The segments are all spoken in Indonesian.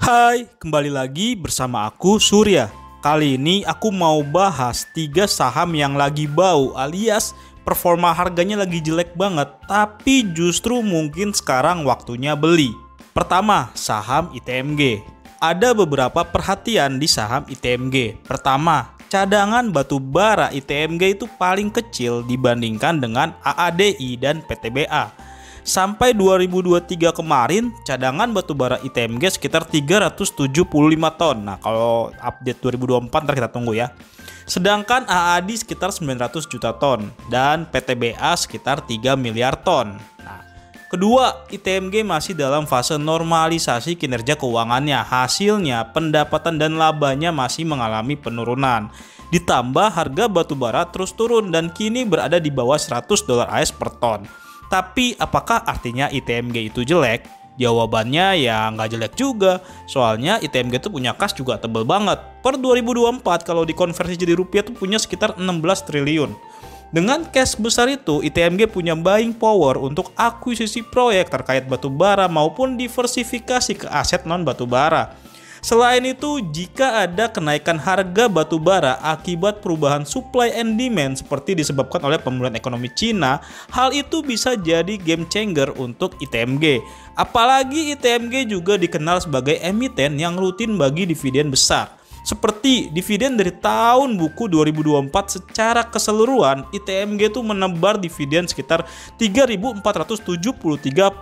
Hai, kembali lagi bersama aku Surya. Kali ini aku mau bahas 3 saham yang lagi bau alias performa harganya lagi jelek banget, tapi justru mungkin sekarang waktunya beli. Pertama, saham ITMG. Ada beberapa perhatian di saham ITMG. Pertama, cadangan batu bara ITMG itu paling kecil dibandingkan dengan AADI dan PTBA. Sampai 2023 kemarin, cadangan batubara ITMG sekitar 375 ton. Nah, kalau update 2024 ntar kita tunggu ya. Sedangkan AAD sekitar 900 juta ton dan PTBA sekitar 3 miliar ton. Nah, kedua, ITMG masih dalam fase normalisasi kinerja keuangannya. Hasilnya, pendapatan dan labanya masih mengalami penurunan. Ditambah harga batubara terus turun dan kini berada di bawah $100 AS per ton. Tapi apakah artinya ITMG itu jelek? Jawabannya ya nggak jelek juga. Soalnya ITMG itu punya kas juga tebel banget. Per 2024 kalau dikonversi jadi rupiah tuh punya sekitar 16 triliun. Dengan cash besar itu, ITMG punya buying power untuk akuisisi proyek terkait batubara maupun diversifikasi ke aset non batubara. Selain itu, jika ada kenaikan harga batubara akibat perubahan supply and demand seperti disebabkan oleh pemulihan ekonomi Cina, hal itu bisa jadi game changer untuk ITMG. Apalagi ITMG juga dikenal sebagai emiten yang rutin bagi dividen besar. Seperti dividen dari tahun buku 2024 secara keseluruhan, ITMG itu menebar dividen sekitar 3.473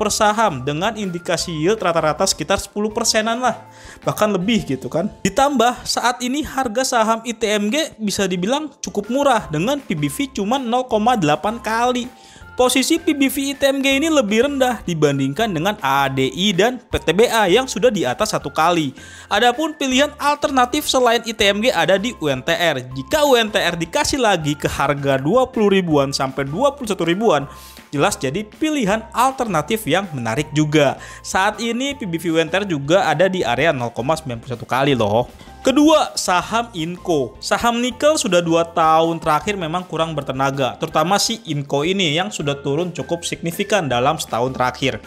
per saham dengan indikasi yield rata-rata sekitar 10%-an lah. Bahkan lebih gitu kan. Ditambah saat ini harga saham ITMG bisa dibilang cukup murah dengan PBV cuma 0,8 kali. Posisi PBV ITMG ini lebih rendah dibandingkan dengan AADI dan PTBA yang sudah di atas 1 kali. Adapun pilihan alternatif selain ITMG ada di UNTR. Jika UNTR dikasih lagi ke harga 20 ribuan sampai 21 ribuan, jelas jadi pilihan alternatif yang menarik juga. Saat ini PBV UNTR juga ada di area 0,91 kali loh. Kedua, saham Inco. Saham nikel sudah 2 tahun terakhir memang kurang bertenaga, terutama si Inco ini yang sudah turun cukup signifikan dalam setahun terakhir.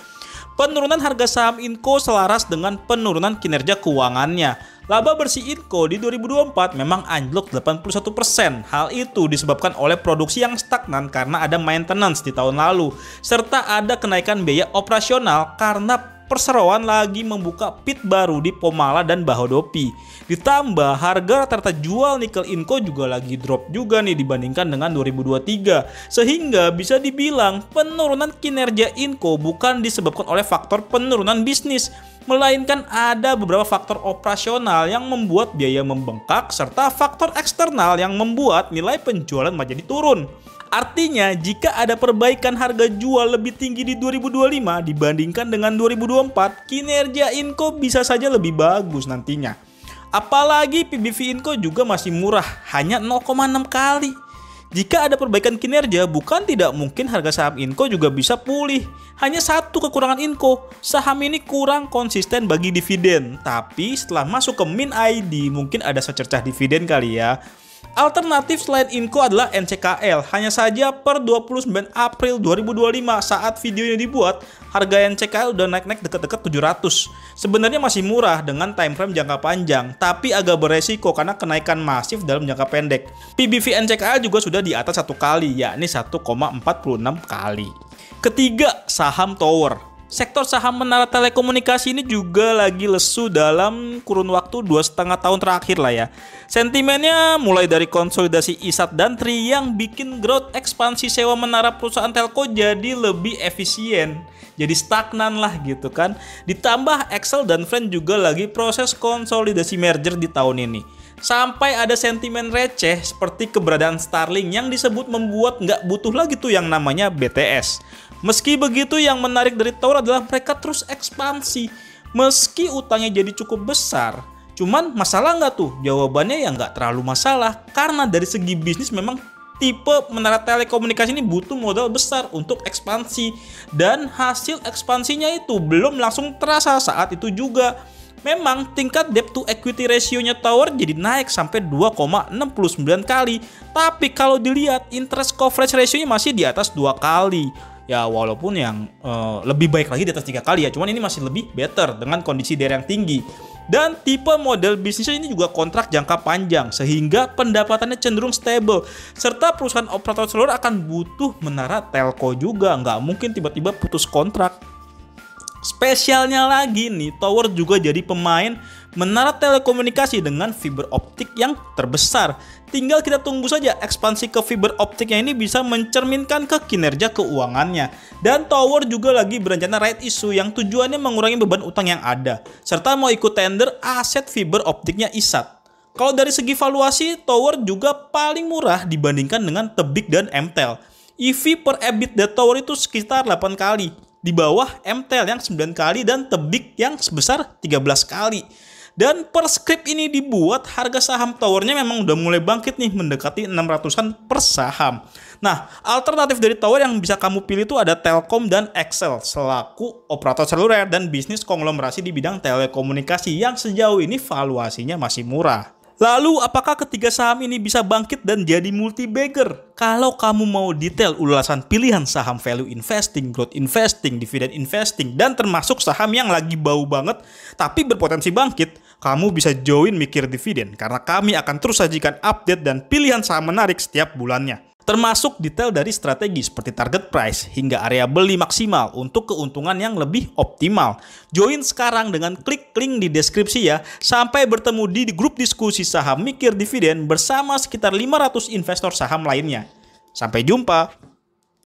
Penurunan harga saham Inco selaras dengan penurunan kinerja keuangannya. Laba bersih Inco di 2024 memang anjlok 81%. Hal itu disebabkan oleh produksi yang stagnan karena ada maintenance di tahun lalu, serta ada kenaikan biaya operasional karena perseroan lagi membuka pit baru di Pomala dan Bahodopi. Ditambah harga rata-rata jual nikel Inco juga lagi drop juga nih dibandingkan dengan 2023. Sehingga bisa dibilang penurunan kinerja Inco bukan disebabkan oleh faktor penurunan bisnis, melainkan ada beberapa faktor operasional yang membuat biaya membengkak serta faktor eksternal yang membuat nilai penjualan menjadi turun. Artinya, jika ada perbaikan harga jual lebih tinggi di 2025 dibandingkan dengan 2024, kinerja Inco bisa saja lebih bagus nantinya. Apalagi PBV Inco juga masih murah, hanya 0,6 kali. Jika ada perbaikan kinerja, bukan tidak mungkin harga saham Inco juga bisa pulih. Hanya satu kekurangan Inco, saham ini kurang konsisten bagi dividen. Tapi setelah masuk ke Min ID, mungkin ada secercah dividen kali ya. Alternatif selain Inco adalah NCKL. Hanya saja per 29 April 2025 saat video ini dibuat, harga NCKL udah naik-naik deket-deket 700. Sebenarnya masih murah dengan time frame jangka panjang, tapi agak beresiko karena kenaikan masif dalam jangka pendek. PBV NCKL juga sudah di atas 1 kali, yakni 1,46 kali. Ketiga, saham Tower. Sektor saham menara telekomunikasi ini juga lagi lesu dalam kurun waktu 2,5 tahun terakhir lah ya. Sentimennya mulai dari konsolidasi ISAT dan TRI yang bikin growth ekspansi sewa menara perusahaan telco jadi lebih efisien. Jadi stagnan lah gitu kan. Ditambah Excel dan Friend juga lagi proses konsolidasi merger di tahun ini. Sampai ada sentimen receh seperti keberadaan Starlink yang disebut membuat nggak butuh lagi tuh yang namanya BTS. Meski begitu, yang menarik dari Tower adalah mereka terus ekspansi. Meski utangnya jadi cukup besar, cuman masalah nggak tuh? Jawabannya ya nggak terlalu masalah. Karena dari segi bisnis memang tipe menara telekomunikasi ini butuh modal besar untuk ekspansi. Dan hasil ekspansinya itu belum langsung terasa saat itu juga. Memang tingkat debt to equity ratio-nya Tower jadi naik sampai 2,69 kali. Tapi kalau dilihat interest coverage ratio-nya masih di atas 2 kali. Ya walaupun yang lebih baik lagi di atas 3 kali ya, cuman ini masih lebih better dengan kondisi DR yang tinggi. Dan tipe model bisnisnya ini juga kontrak jangka panjang, sehingga pendapatannya cenderung stable. Serta perusahaan operator seluler akan butuh menara telco juga, nggak mungkin tiba-tiba putus kontrak. Spesialnya lagi nih, tower juga jadi pemain menara telekomunikasi dengan fiber optik yang terbesar. Tinggal kita tunggu saja ekspansi ke fiber optiknya ini bisa mencerminkan ke kinerja keuangannya. Dan tower juga lagi berencana right issue yang tujuannya mengurangi beban utang yang ada, serta mau ikut tender aset fiber optiknya ISAT. Kalau dari segi valuasi, tower juga paling murah dibandingkan dengan Tebik dan MTEL. EV per EBITDA tower itu sekitar 8 kali, di bawah MTEL yang 9 kali dan Tebik yang sebesar 13 kali. Dan per script ini dibuat, harga saham towernya memang udah mulai bangkit nih, mendekati 600-an per saham. Nah, alternatif dari tower yang bisa kamu pilih itu ada Telkom dan XL selaku operator seluler dan bisnis konglomerasi di bidang telekomunikasi yang sejauh ini valuasinya masih murah. Lalu, apakah ketiga saham ini bisa bangkit dan jadi multi-bagger? Kalau kamu mau detail ulasan pilihan saham value investing, growth investing, dividend investing, dan termasuk saham yang lagi bau banget tapi berpotensi bangkit, kamu bisa join Mikir Dividen karena kami akan terus sajikan update dan pilihan saham menarik setiap bulannya. Termasuk detail dari strategi seperti target price hingga area beli maksimal untuk keuntungan yang lebih optimal. Join sekarang dengan klik link di deskripsi ya. Sampai bertemu di grup diskusi saham Mikir Dividen bersama sekitar 500 investor saham lainnya. Sampai jumpa.